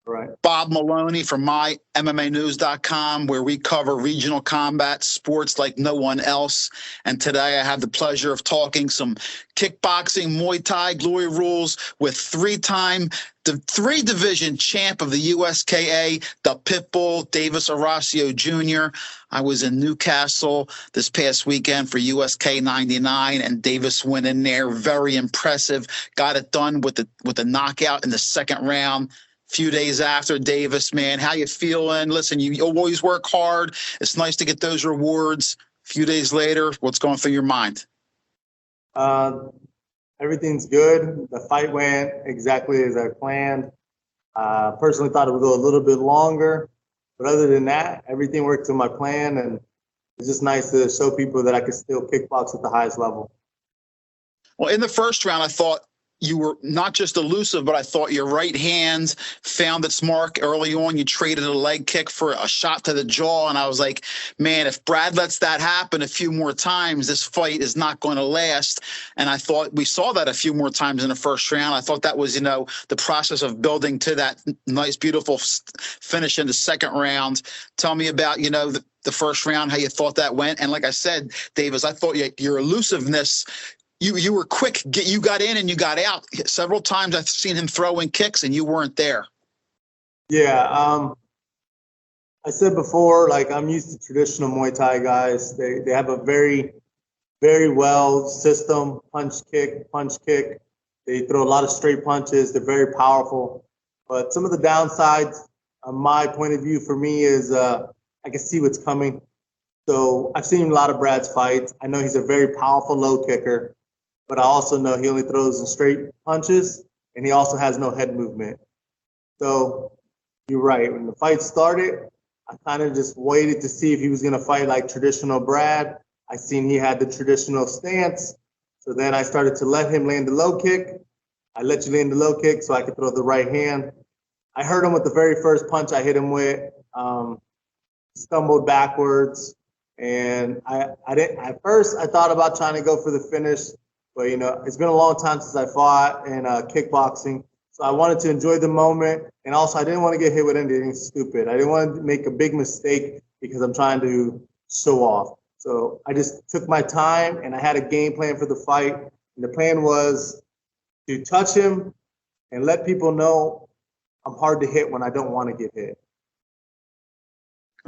Right. Bob Maloney from MyMMAnews.com, where we cover regional combat sports like no one else. And today I have the pleasure of talking some kickboxing, Muay Thai, Glory Rules with the three-division champ of the USKA, the Pitbull, Davis Oracio Jr. I was in Newcastle this past weekend for USK 99, and Davis went in there. Very impressive. Got it done with a knockout in the second round. Few days after. Davis, man, how you feeling? Listen, you always work hard. It's nice to get those rewards. A few days later, what's going through your mind? Everything's good. The fight went exactly as I planned. Personally thought it would go a little bit longer, but other than that, everything worked to my plan, and it's just nice to show people that I could still kickbox at the highest level. Well, in the first round, I thought you were not just elusive, but I thought your right hand found its mark early on. You traded a leg kick for a shot to the jaw, and I was like, man, if Brad lets that happen a few more times, this fight is not going to last. And I thought we saw that a few more times in the first round. I thought that was, the process of building to that nice, beautiful finish in the second round. Tell me about, the first round, how you thought that went. And like I said, Davis, I thought your elusiveness, you were quick. You got in and you got out. Several times I've seen him throwing kicks and you weren't there. Yeah. I said before, like, I'm used to traditional Muay Thai guys. They have a very, very well system, punch, kick. They throw a lot of straight punches. They're very powerful. But some of the downsides, my point of view for me is I can see what's coming. So I've seen a lot of Brad's fights. I know he's a very powerful low kicker. But I also know he only throws in straight punches, and he also has no head movement. So you're right. When the fight started, I kind of just waited to see if he was going to fight like traditional Brad. I seen he had the traditional stance. So then I started to let him land the low kick. I let you land the low kick so I could throw the right hand. I hurt him with the very first punch I hit him with. Stumbled backwards. And I didn't. At first, I thought about trying to go for the finish. But, it's been a long time since I fought in kickboxing. So I wanted to enjoy the moment. And also, I didn't want to get hit with anything stupid. I didn't want to make a big mistake because I'm trying to show off. So I just took my time, and I had a game plan for the fight. And the plan was to touch him and let people know I'm hard to hit when I don't want to get hit.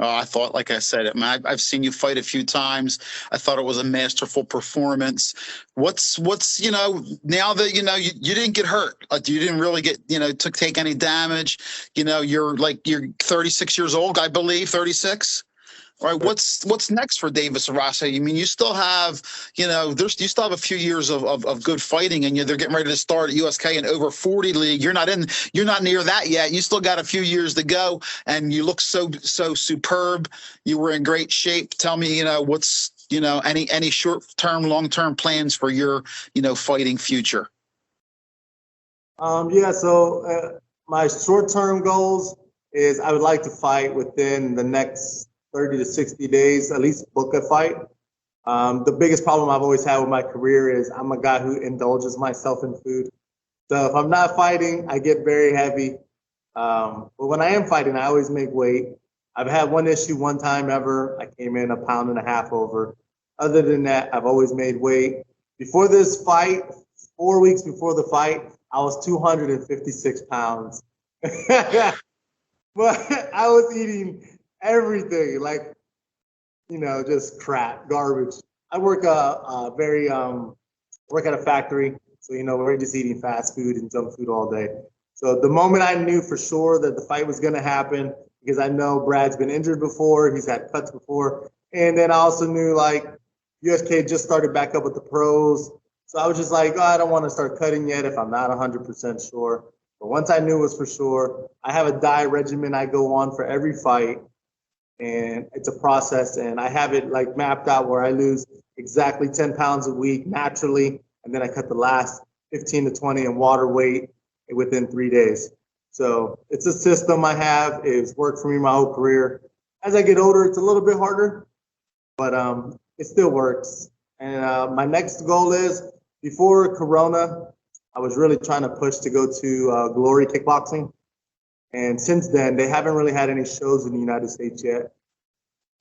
I thought, like I said, I've seen you fight a few times. I thought it was a masterful performance. What's now that you didn't get hurt, you didn't really get take any damage. You're 36 years old, I believe, 36. All right, what's next for Davis Oracio? I mean, you still have, you still have a few years of good fighting, and they're getting ready to start at USK in over 40 league. You're not near that yet. You still got a few years to go, and you look so superb. You were in great shape. Tell me, what's any short term, long term plans for your fighting future? So my short term goals is I would like to fight within the next 30 to 60 days, at least book a fight. The biggest problem I've always had with my career is I'm a guy who indulges myself in food. So if I'm not fighting, I get very heavy. But when I am fighting, I always make weight. I've had one issue one time ever. I came in 1.5 pounds over. Other than that, I've always made weight. Before this fight, 4 weeks before the fight, I was 256 pounds. But I was eating everything, just crap, garbage. I work work at a factory, so we're just eating fast food and junk food all day. So the moment I knew for sure that the fight was going to happen, because I know Brad's been injured before, he's had cuts before, and then I also knew USK just started back up with the pros, so I was just like, I don't want to start cutting yet if I'm not 100% sure. But once I knew it was for sure, I have a diet regimen I go on for every fight. And it's a process, and I have it mapped out where I lose exactly 10 pounds a week naturally, and then I cut the last 15 to 20 in water weight within 3 days. So it's a system I have. It's worked for me my whole career. As I get older, it's a little bit harder, but it still works. And my next goal is, before Corona, I was really trying to push to go to Glory Kickboxing. And since then, they haven't really had any shows in the United States yet.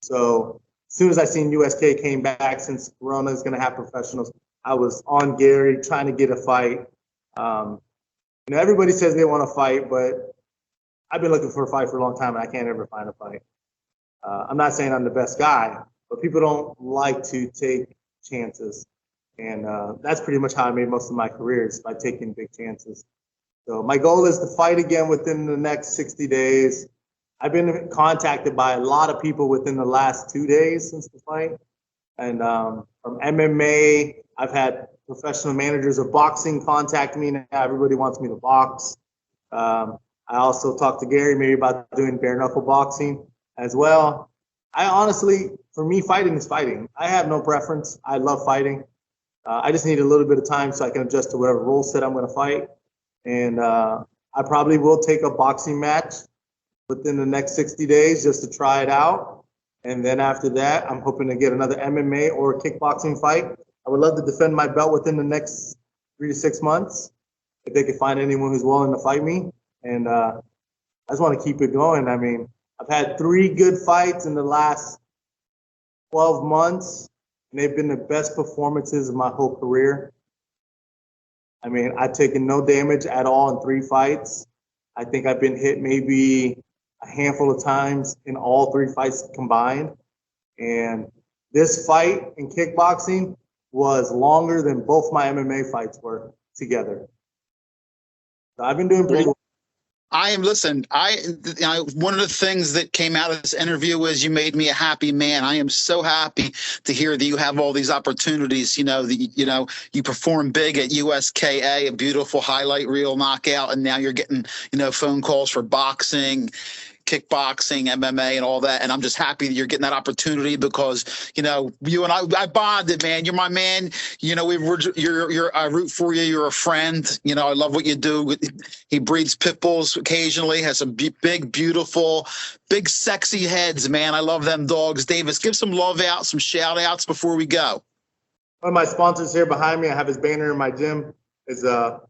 So as soon as I seen USKA came back, since Corona is going to have professionals, I was on Gary trying to get a fight. Everybody says they want to fight, but I've been looking for a fight for a long time, and I can't ever find a fight. I'm not saying I'm the best guy, but people don't like to take chances. And that's pretty much how I made most of my career, is by taking big chances. So my goal is to fight again within the next 60 days. I've been contacted by a lot of people within the last 2 days since the fight. And from MMA, I've had professional managers of boxing contact me now. Everybody wants me to box. I also talked to Gary maybe about doing bare knuckle boxing as well. I honestly, for me, fighting is fighting. I have no preference. I love fighting. I just need a little bit of time so I can adjust to whatever rule set I'm going to fight. And I probably will take a boxing match within the next 60 days just to try it out. And then after that, I'm hoping to get another MMA or a kickboxing fight. I would love to defend my belt within the next 3 to 6 months if they could find anyone who's willing to fight me. And I just want to keep it going. I mean, I've had 3 good fights in the last 12 months, and they've been the best performances of my whole career. I mean, I've taken no damage at all in 3 fights. I think I've been hit maybe a handful of times in all 3 fights combined. And this fight in kickboxing was longer than both my MMA fights were together. So I've been doing pretty well. One of the things that came out of this interview is you made me a happy man. I am so happy to hear that you have all these opportunities. You perform big at USKA, a beautiful highlight reel knockout, and now you're getting, phone calls for boxing, kickboxing, MMA, and all that. And I'm just happy that you're getting that opportunity because, you and I bonded, man. You're my man. I root for you. You're a friend. I love what you do. He breeds pit bulls occasionally, has some big, beautiful, big, sexy heads, man. I love them dogs. Davis, give some love out, some shout outs before we go. One of my sponsors here behind me, I have his banner in my gym, is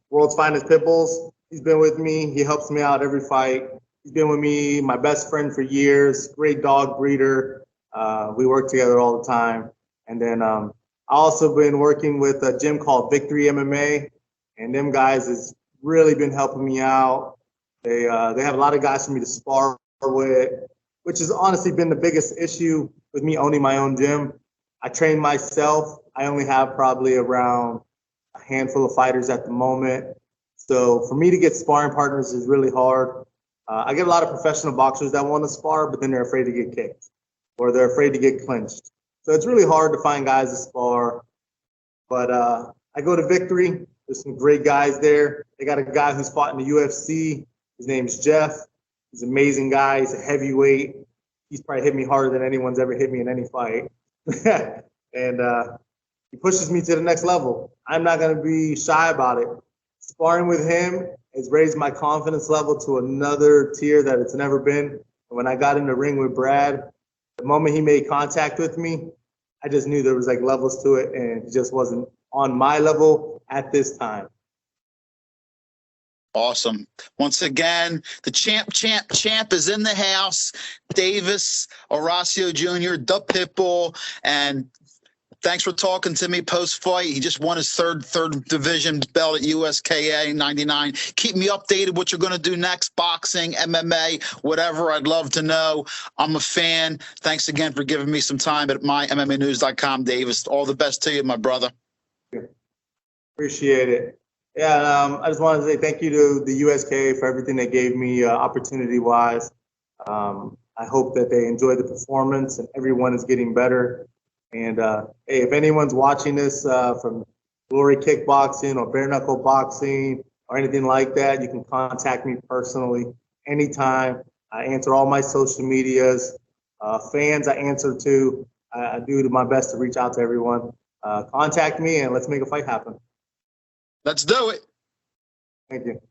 World's Finest Pitbulls. He's been with me. He helps me out every fight. He's been with me, my best friend for years, great dog breeder. We work together all the time. And then I also been working with a gym called Victory MMA, and them guys has really been helping me out. They have a lot of guys for me to spar with, which has honestly been the biggest issue with me owning my own gym. I train myself. I only have probably around a handful of fighters at the moment. So for me to get sparring partners is really hard. I get a lot of professional boxers that want to spar, but then they're afraid to get kicked or they're afraid to get clinched. So it's really hard to find guys to spar. But I go to Victory. There's some great guys there. They got a guy who's fought in the UFC. His name's Jeff. He's an amazing guy. He's a heavyweight. He's probably hit me harder than anyone's ever hit me in any fight. And he pushes me to the next level. I'm not going to be shy about it. Sparring with him has raised my confidence level to another tier that it's never been. And when I got in the ring with Brad, the moment he made contact with me, I just knew there was like levels to it, and he just wasn't on my level at this time. Awesome. Once again, the champ is in the house. Davis, Oracio Jr., the Pitbull, and thanks for talking to me post-fight. He just won his third division belt at USKA 99. Keep me updated what you're going to do next, boxing, MMA, whatever. I'd love to know. I'm a fan. Thanks again for giving me some time at mymmanews.com, Davis. All the best to you, my brother. Appreciate it. Yeah, I just wanted to say thank you to the USKA for everything they gave me opportunity-wise. I hope that they enjoy the performance and everyone is getting better. And hey, if anyone's watching this from Glory Kickboxing or Bare Knuckle Boxing or anything like that, you can contact me personally anytime. I answer all my social medias. Fans I answer to. I do my best to reach out to everyone. Contact me and let's make a fight happen. Let's do it. Thank you.